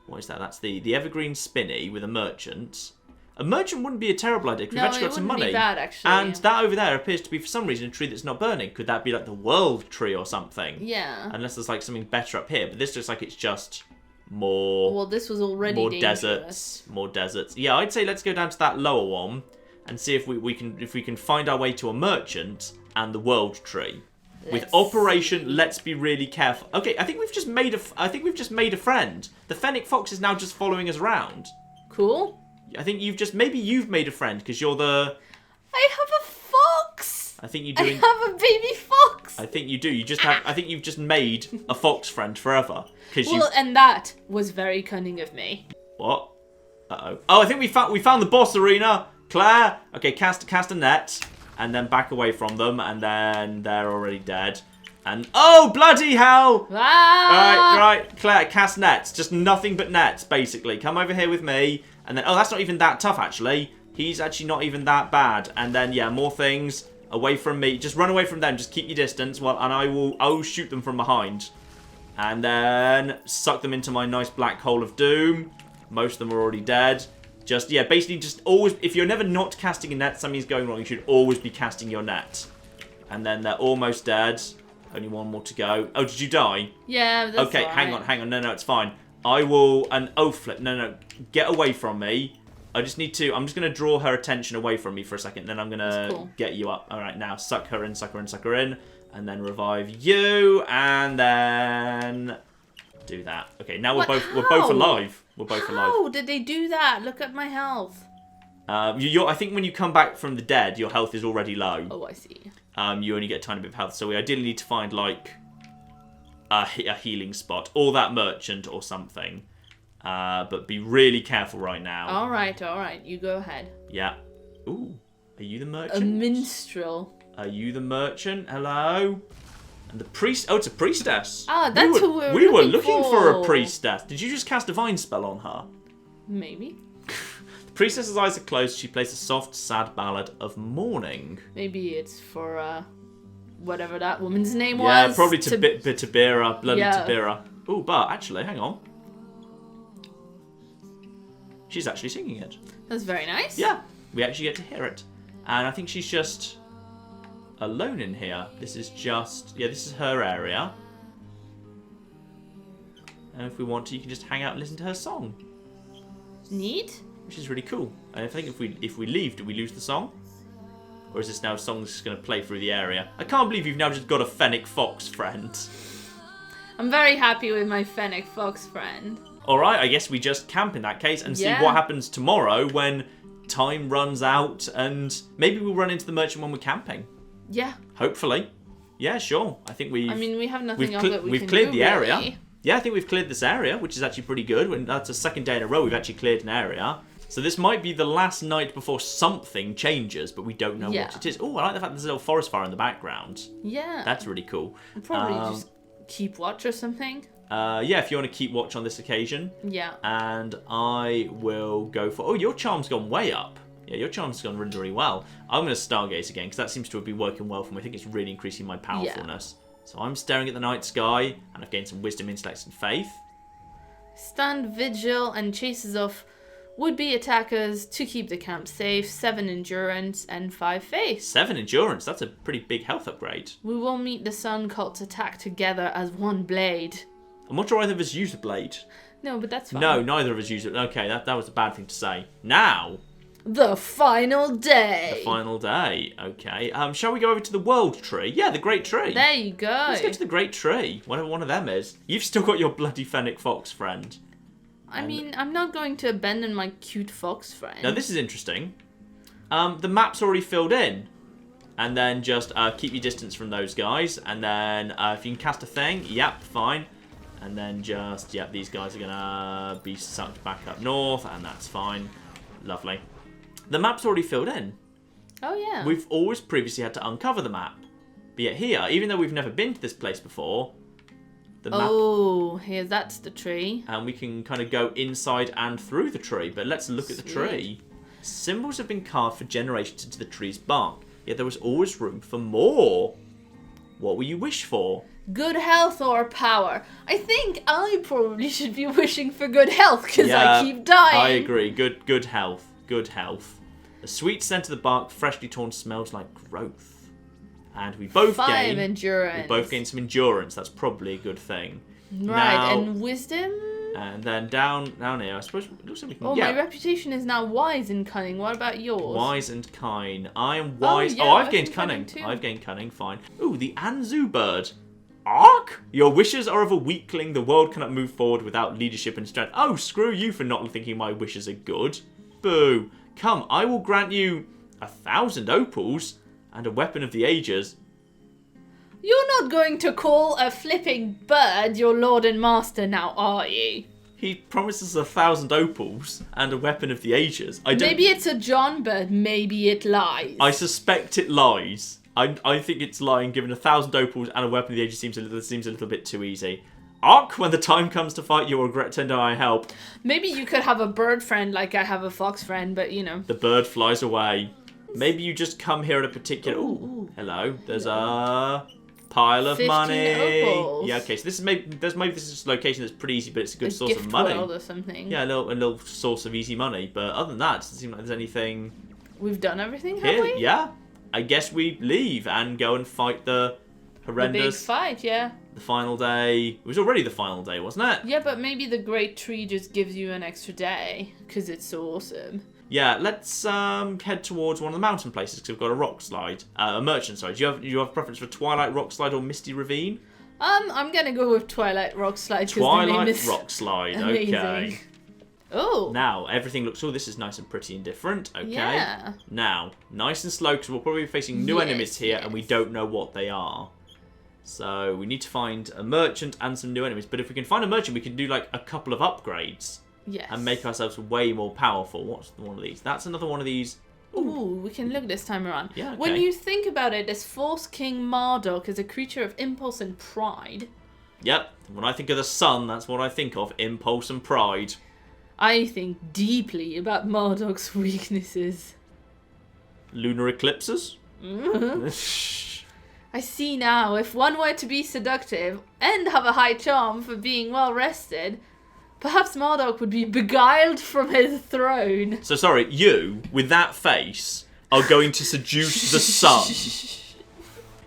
What is that? That's the evergreen spinney with a merchant. A merchant wouldn't be a terrible idea, because we've actually got some money. Be bad, actually. And that over there appears to be, for some reason, a tree that's not burning. Could that be, like, the world tree or something? Yeah. Unless there's, like, something better up here. But this looks like it's just more... Well, this was already more dangerous. Deserts. More deserts. Yeah, I'd say let's go down to that lower one and see if we can find our way to a merchant and the world tree. With Operation Let's Be Really Careful. Okay, I think we've just made a friend. The Fennec Fox is now just following us around. Cool. I think maybe you've made a friend because you're the... I have a fox. I think you're doing... I have a baby fox. I think you do. I think you've just made a fox friend forever. Well, and that was very cunning of me. What? Uh-oh. Oh, I think we found the boss arena. Claire. Okay, cast a net. And then back away from them. And then they're already dead. And... Oh, bloody hell! Ah! Right. Claire, cast nets. Just nothing but nets, basically. Come over here with me. And then... Oh, that's not even that tough, actually. He's actually not even that bad. And then, yeah, more things away from me. Just run away from them. Just keep your distance. Well, and I will shoot them from behind. And then suck them into my nice black hole of doom. Most of them are already dead. Just, yeah, basically just always... If you're never not casting a net, something's going wrong. You should always be casting your net. And then they're almost dead. Only 1 more to go. Oh, did you die? Yeah, that's okay, right. hang on. No, it's fine. I will... Oh, flip. No. Get away from me. I just need to... I'm just going to draw her attention away from me for a second. Then I'm going to get you up. All right, now suck her in, suck her in, suck her in. And then revive you. And then... do that. Okay, now we're both alive. We're both alive. How did they do that? Look at my health. I think when you come back from the dead, your health is already low. Oh, I see. You only get a tiny bit of health, so we ideally need to find, like, a healing spot. Or that merchant or something. But be really careful right now. All right. You go ahead. Yeah. Ooh, are you the A merchant? minstrel. Are you the merchant? Hello? And the priest... Oh, it's a priestess. Ah, that's who we were looking for a for. priestess. Did you just cast a divine spell on her? Maybe. The priestess's eyes are closed. She plays a soft, sad ballad of mourning. Maybe it's for whatever that woman's name was. Yeah, probably Tabira. Bloody Yeah. Tabira. Oh, but actually, hang on. She's actually singing it. That's very nice. Yeah, we actually get to hear it. And I think she's just alone in here. This is just... Yeah, this is her area. And if we want to, you can just hang out and listen to her song. Neat. Which is really cool. And I think if we leave, do we lose the song? Or is this now a song that's just going to play through the area? I can't believe you've now just got a fennec fox friend. I'm very happy with my fennec fox friend. Alright, I guess we just camp in that case and see Yeah. what happens tomorrow when time runs out and maybe we'll run into the merchant when we're camping. Yeah. Hopefully. Yeah, sure. I think we have nothing else that we we've can cleared do, the area. really. Yeah, I think we've cleared this area, which is actually pretty good. When that's a second day in a row we've actually cleared an area. So this might be the last night before something changes, but we don't know Yeah. what it is. Oh, I like the fact there's a little forest fire in the background. Yeah. That's really cool. We'll probably just keep watch or something. Yeah, if you want to keep watch on this occasion. Yeah. And I will go for... Oh, your charm's gone way up. Yeah, your charm's gone really, really well. I'm going to stargaze again, because that seems to have been working well for me. I think it's really increasing my powerfulness. So I'm staring at the night sky, and I've gained some wisdom, intellect, and faith. Stand vigil and chases off would-be attackers to keep the camp safe. 7 endurance and 5 faith. 7 endurance, that's a pretty big health upgrade. We will meet the sun cult's attack together as one blade. I'm not sure either of us used a blade. No, but that's fine. No, neither of us used it. Okay, that was a bad thing to say. Now, The final day. the final day. Okay, shall we go over to the world tree? Yeah, the great tree. There you go. Let's go to the great tree, whatever one of them is. You've still got your bloody fennec fox friend. I mean, I'm not going to abandon my cute fox friend. Now this is interesting. The map's already filled in. And then just keep your distance from those guys. And then if you can cast a thing, yep, fine. And then just, yep, these guys are going to be sucked back up north. And that's fine. Lovely. The map's already filled in. Oh, yeah. We've always previously had to uncover the map. But yet here, even though we've never been to this place before, the map... Oh, here, that's the tree. And we can kind of go inside and through the tree. But let's look at the Sweet. tree. Symbols have been carved for generations into the tree's bark. Yet there was always room for more. What will you wish for? Good health or power? I think I probably should be wishing for good health because Yeah, I keep dying. I agree. Good health. Good health. The sweet scent of the bark, freshly torn, smells like growth. And we both 5 gain... endurance. We both gain some endurance. That's probably a good thing. Right, Now, and wisdom? and then down here, I suppose it looks like we can... Oh, yeah. my reputation is now wise and cunning. What about yours? Wise and kind. I am wise. yeah, I've I gained think cunning cunning. too. I've gained cunning. Fine. Ooh, the Anzu bird. Ark? Your wishes are of a weakling. The world cannot move forward without leadership and strength. Oh, screw you for not thinking my wishes are good. Boo. Come, I will grant you 1,000 opals and a weapon of the ages. You're not going to call a flipping bird your lord and master now, are you? He promises 1,000 opals and a weapon of the ages. I don't. Maybe it's a John bird, maybe it lies. I suspect it lies. I think it's lying. Given 1,000 opals and a weapon of the ages seems a little bit too easy. Ark, when the time comes to fight, you will regret to know I help. Maybe you could have a bird friend like I have a fox friend, but you know. The bird flies away. Maybe you just come here at a particular... Ooh. Hello. There's a pile of 15 money. opals. Yeah, okay. So this is maybe this is just a location that's pretty easy, but it's a good A source gift of money. world or something. Yeah, a little source of easy money. But other than that, it doesn't seem like there's anything We've done everything, have here. we? Yeah. I guess we leave and go and fight the The big horrendous... fight, yeah. The final day. It was already the final day, wasn't it? Yeah, but maybe the great tree just gives you an extra day because it's so awesome. Yeah, let's head towards one of the mountain places because we've got a rock slide. A merchant, sorry. Do you have preference for Twilight Rock Slide or Misty Ravine? I'm gonna go with Twilight Rock Slide because the name Twilight is Rock Slide, amazing. okay. Oh. Now, everything looks... Oh, this is nice and pretty and different, okay. Yeah. Now, nice and slow because we'll probably be facing new Yes, enemies here and we yes. don't know what they are. So, we need to find a merchant and some new enemies. But if we can find a merchant, we can do, like, a couple of upgrades. Yes. and make ourselves way more powerful. What's one of these? That's another one of these. Ooh, we can look this time around. Yeah, okay. When you think about it, this false King Marduk is a creature of impulse and pride. Yep. When I think of the sun, that's what I think of. Impulse and pride. I think deeply about Marduk's weaknesses. Lunar eclipses? I see now, if one were to be seductive and have a high charm for being well rested, perhaps Marduk would be beguiled from his throne. So sorry, you, with that face, are going to seduce the sun.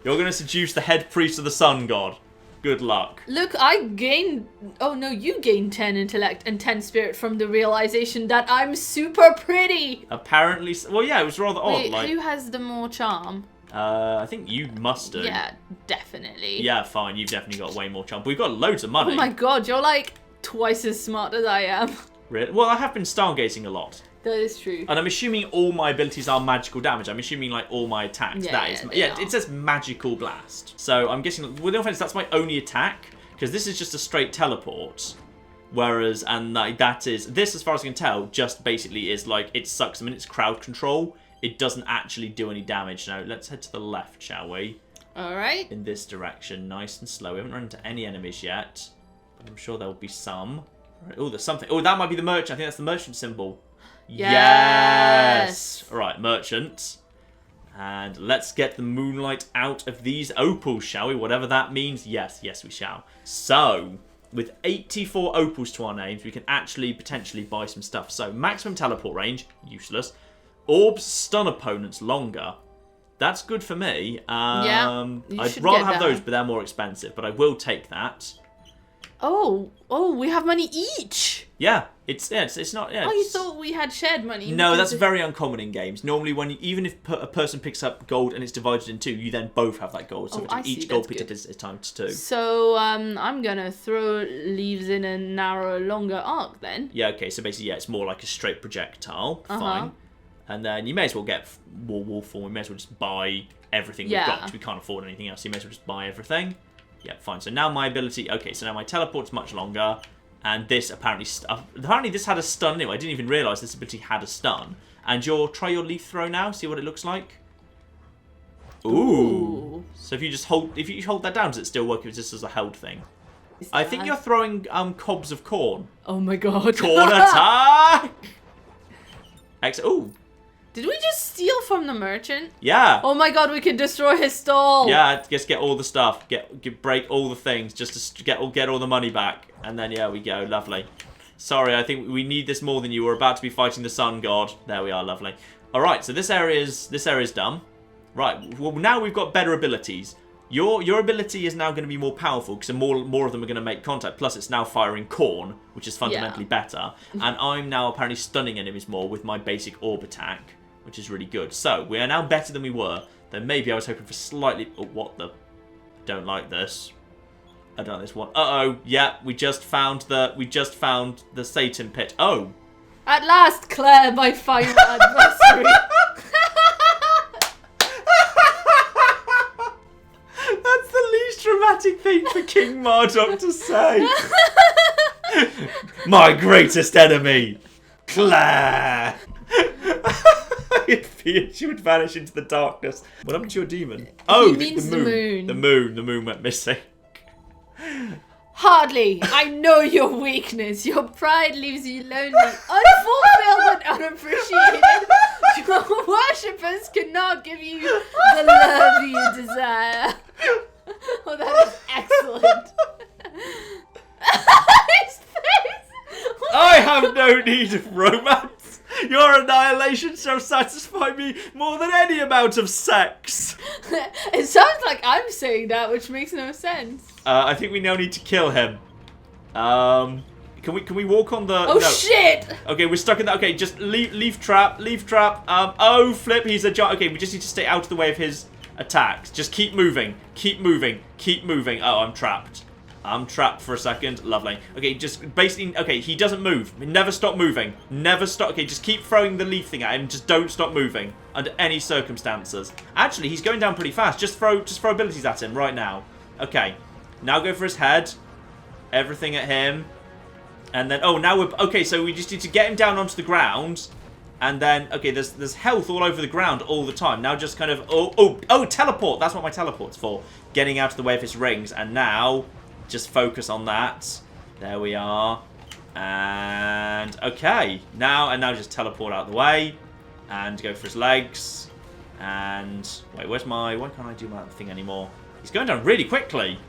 You're going to seduce the head priest of the sun god. Good luck. Look, I gained... Oh no, you gained 10 intellect and 10 spirit from the realization that I'm super pretty. Apparently... Well, yeah, it was rather odd. Wait, like, who has the more charm? I think you must do. Yeah, definitely. Yeah, fine. You've definitely got way more charm. We've got loads of money. Oh my god, you're like twice as smart as I am. Really? Well, I have been stargazing a lot. That is true. And I'm assuming all my abilities are magical damage. I'm assuming like all my attacks. Yeah, that yeah, is, they yeah. are. It says magical blast. So I'm guessing. With no offense, that's my only attack because this is just a straight teleport. Whereas, and like, that is this, as far as I can tell, just basically is like it sucks them in. It's crowd control. It doesn't actually do any damage. Now let's head to the left, shall we? All right. In this direction, nice and slow. We haven't run into any enemies yet, but I'm sure there will be some. Right. Oh, there's something. Oh, that might be the merchant. I think that's the merchant symbol. Yes! Right, merchant. And let's get the moonlight out of these opals, shall we? Whatever that means. Yes, yes, we shall. So, with 84 opals to our names, we can actually potentially buy some stuff. So, maximum teleport range, useless. Orbs stun opponents longer. That's good for me. I'd rather have those, but they're more expensive. But I will take that. Oh, we have money each. Yeah, it's not. Yeah, You thought we had shared money? No, that's very uncommon in games. Normally, when even if a person picks up gold and it's divided in two, you then both have that gold. So each gold picked up is times 2. So I'm gonna throw leaves in a narrow, longer arc then. Yeah. Okay. So basically, yeah, it's more like a straight projectile. Fine. And then you may as well get wall form. We may as well just buy everything we've got because we can't afford anything else. So you may as well just buy everything. Yeah, fine. So now my ability... Okay, so now my teleport's much longer. And this apparently... Apparently this had a stun anyway. I didn't even realise this ability had a stun. And try your leaf throw now. See what it looks like. Ooh. So if you just hold... If you hold that down, does it still work? If it's just as a held thing? I think you're throwing cobs of corn. Oh my god. Corn attack! Ooh. Did we just steal from the merchant? Yeah. Oh my god, we can destroy his stall. Yeah, just get all the stuff. Break all the things just to get all the money back. And then, yeah, we go. Lovely. Sorry, I think we need this more than you. We're about to be fighting the sun god. There we are. Lovely. All right, so this area's done. Right. Well, now we've got better abilities. Your ability is now going to be more powerful because more of them are going to make contact. Plus, it's now firing corn, which is fundamentally better. And I'm now apparently stunning enemies more with my basic orb attack, which is really good. So, we are now better than we were. Then maybe I was hoping for slightly... Oh, what the... I don't like this. I don't like this one. Uh-oh. Yeah, we just found the Satan pit. Oh. At last, Claire, my final adversary. That's the least dramatic thing for King Marduk to say. My greatest enemy, Claire. She would vanish into the darkness. What happened to your demon? Oh, He means the moon. The moon went missing. Hardly. I know your weakness. Your pride leaves you lonely, unfulfilled and unappreciated. Your worshippers cannot give you the love you desire. Oh, that is excellent. His face. I have no need of romance. Your annihilation shall satisfy me more than any amount of sex. It sounds like I'm saying that, which makes no sense. I think we now need to kill him. Can we walk on the... Oh, no. shit! Okay, we're stuck in that. Okay, just leaf trap. Oh, flip, he's a giant. Okay, we just need to stay out of the way of his attacks. Just keep moving. Oh, I'm trapped. I'm trapped for a second. Lovely. Okay, just basically... Okay, he doesn't move. Never stop moving. Never stop... Okay, just keep throwing the leaf thing at him. Just don't stop moving under any circumstances. Actually, he's going down pretty fast. Just throw abilities at him right now. Okay. Now go for his head. Everything at him. And then, oh, now we're... Okay, so we just need to get him down onto the ground. And then, okay, there's health all over the ground all the time. Now just kind of... Oh, teleport. That's what my teleport's for. Getting out of the way of his rings. And now, just focus on that. There we are. And, okay. Now just teleport out of the way. And go for his legs. And, wait, where's my... Why can't I do my thing anymore? He's going down really quickly.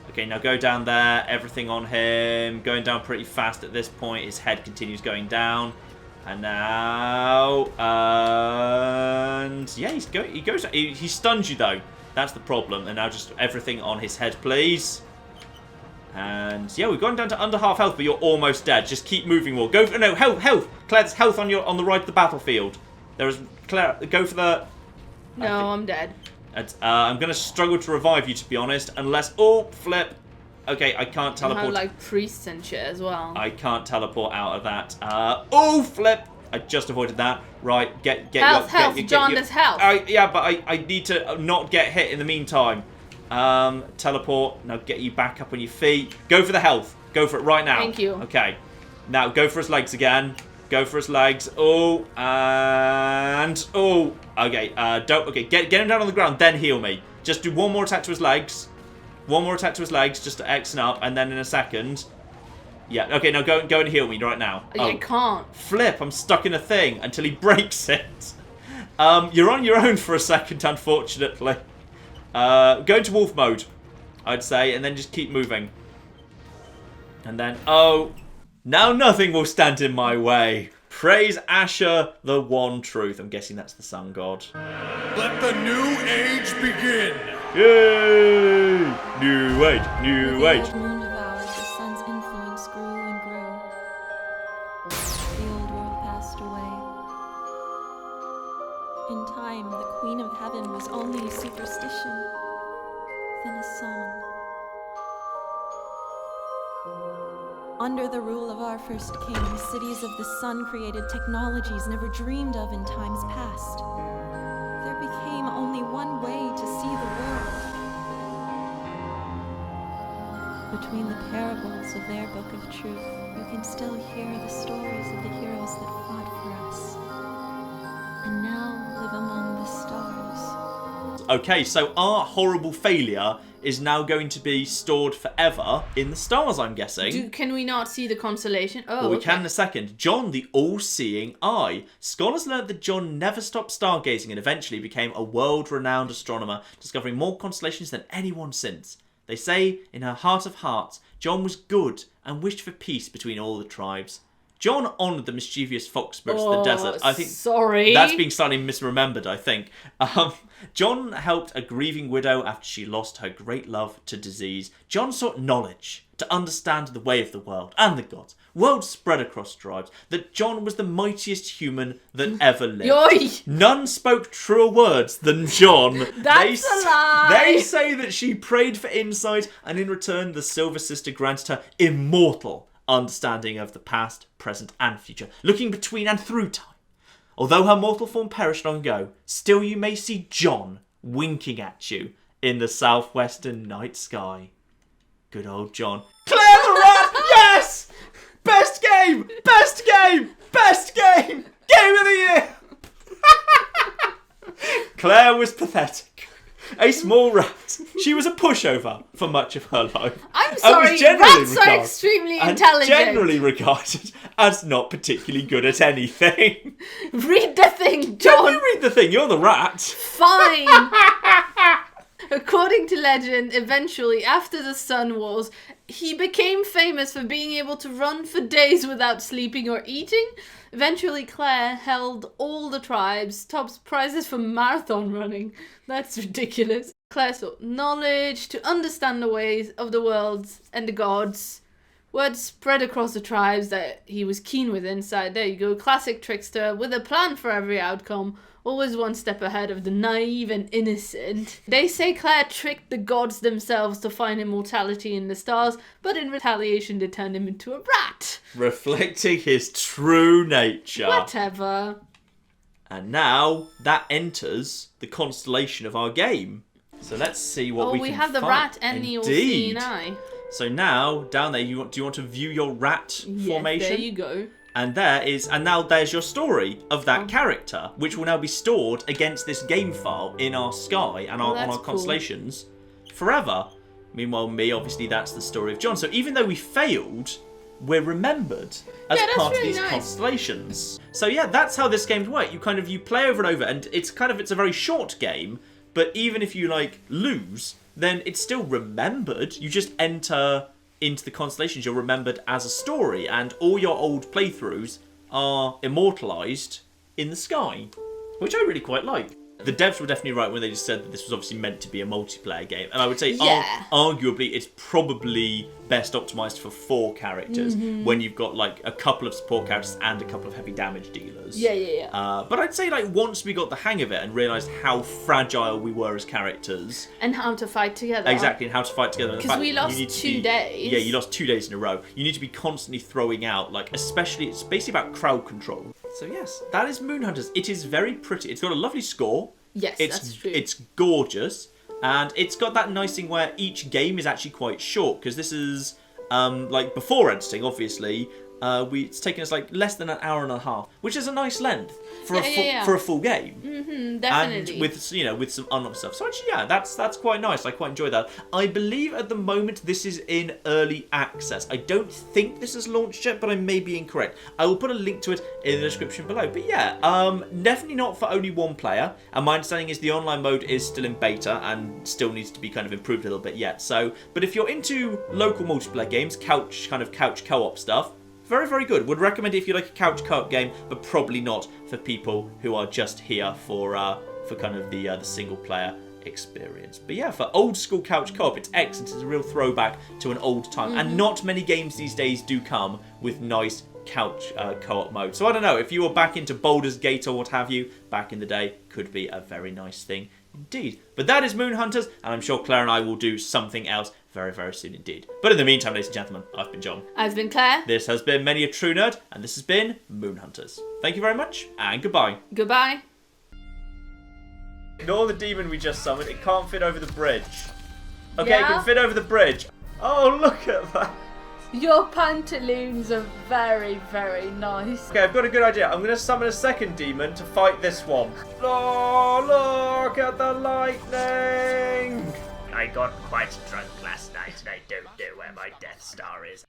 Okay, now go down there. Everything on him. Going down pretty fast at this point. His head continues going down. And now, and yeah, he stuns you though. That's the problem. And now just everything on his head, please. And yeah, we've gone down to under half health, but you're almost dead. Just keep moving more. Go for, no, health. Claire, there's health on the right of the battlefield. There is, Claire, go for the... No, I'm dead. I'm going to struggle to revive you, to be honest, unless, oh, flip. Okay, I can't teleport. I have, like, priests and shit as well. I can't teleport out of that. Oh, flip! I just avoided that. Right, get health, John, there's health. Yeah, but I need to not get hit in the meantime. Teleport. Now get you back up on your feet. Go for the health. Go for it right now. Thank you. Okay. Now go for his legs again. Go for his legs. Oh, and oh. Okay. Okay. Get him down on the ground. Then heal me. Just do one more attack to his legs. One more attack to his legs, just to X and up, and then in a second... Yeah, okay, now go and heal me right now. I can't. Flip, I'm stuck in a thing until he breaks it. You're on your own for a second, unfortunately. Go into wolf mode, I'd say, and then just keep moving. And then, oh, now nothing will stand in my way. Praise Asher, the one truth. I'm guessing that's the sun god. Let the new age begin! Yay! New age, new age. The old moon devoured, the sun's influence grew and grew. The old world passed away. In time, the Queen of Heaven was only a superstition, then a song. Under the rule of our first king, the cities of the sun created technologies never dreamed of in times past. There became only one way to see the world. Between the parables of their book of truth, you can still hear the stories of the heroes that fought for us, and now live among the stars. Okay, so our horrible failure is now going to be stored forever in the stars, I'm guessing. Can we not see the constellation? Oh, well, we can in a second. Jon, the all-seeing eye. Scholars learned that Jon never stopped stargazing and eventually became a world-renowned astronomer, discovering more constellations than anyone since. They say, in her heart of hearts, Jon was good and wished for peace between all the tribes. Jon honoured the mischievous fox spirits of the desert. I think sorry. That's being slightly misremembered, I think. Jon helped a grieving widow after she lost her great love to disease. Jon sought knowledge to understand the way of the world and the gods. Word spread across tribes that Jon was the mightiest human that ever lived. Yoy. None spoke truer words than Jon. That's a lie. They say that she prayed for insight, and in return the Silver Sister granted her immortal understanding of the past, present, and future, looking between and through time. Although her mortal form perished long ago, still you may see Jon winking at you in the southwestern night sky. Good old Jon. Claire the Rat! Yes! Best game! Best game! Best game! Game of the year! Claire was pathetic. A small rat. She was a pushover for much of her life. I'm sorry, rats are extremely intelligent. Generally regarded as not particularly good at anything. Read the thing, Jon. You read the thing, you're the rat. Fine. According to legend, eventually, after the Sun Wars, he became famous for being able to run for days without sleeping or eating. Eventually, Claire held all the tribes' top prizes for marathon running. That's ridiculous. Claire sought knowledge to understand the ways of the world and the gods. Word spread across the tribes that he was keen with insight. There you go, classic trickster with a plan for every outcome. Always one step ahead of the naive and innocent. They say Claire tricked the gods themselves to find immortality in the stars, but in retaliation they turned him into a rat. Reflecting his true nature. Whatever. And now that enters the constellation of our game. So let's see what we can we have the find. rat and the all-seeing eye. So now, down there, do you want to view your rat formation? There you go. And now there's your story of that character, which will now be stored against this game file in our sky and on our constellations forever. Meanwhile, obviously, that's the story of Jon. So even though we failed, we're remembered as part of these constellations. So yeah, that's how this game works. You play over and over, and it's a very short game. But even if you lose, then it's still remembered. You just enter into the constellations. You're remembered as a story, and all your old playthroughs are immortalized in the sky, which I really quite like. The devs were definitely right when they just said that this was obviously meant to be a multiplayer game. And I would say, arguably, it's probably best optimized for 4 characters when you've got a couple of support characters and a couple of heavy damage dealers. But I'd say once we got the hang of it and realised how fragile we were as characters. And how to fight together. Exactly, and how to fight together. Because we lost 2 days. Yeah, you lost 2 days in a row. You need to be constantly throwing out, especially, it's basically about crowd control. So yes, that is Moonhunters. It is very pretty. It's got a lovely score. Yes, that's true. It's gorgeous, and it's got that nice thing where each game is actually quite short, because this is before editing, obviously. It's taken us less than an hour and a half, which is a nice length for a full game. Definitely. And with some unlocked stuff. So actually, that's quite nice. I quite enjoy that. I believe at the moment this is in early access. I don't think this is launched yet, but I may be incorrect. I will put a link to it in the description below. But yeah, definitely not for only one player. And my understanding is the online mode is still in beta and still needs to be improved a little bit yet. So, but if you're into local multiplayer games, couch co-op stuff. Very, very good. Would recommend it if you like a couch co-op game, but probably not for people who are just here for the single player experience. But yeah, for old school couch co-op, it's excellent. It's a real throwback to an old time. And not many games these days do come with nice couch co-op mode. So I don't know, if you were back into Baldur's Gate or what have you, back in the day, could be a very nice thing indeed. But that is Moonhunters, and I'm sure Claire and I will do something else very, very soon indeed. But in the meantime, ladies and gentlemen, I've been Jon. I've been Claire. This has been Many a True Nerd, and this has been Moonhunters. Thank you very much, and goodbye. Goodbye. Ignore the demon we just summoned. It can't fit over the bridge. Okay, Yeah? it can fit over the bridge. Oh, look at that. Your pantaloons are very, very nice. Okay, I've got a good idea. I'm going to summon a second demon to fight this one. Oh, look at the lightning! I got quite drunk last night and I don't know where my Death Star is.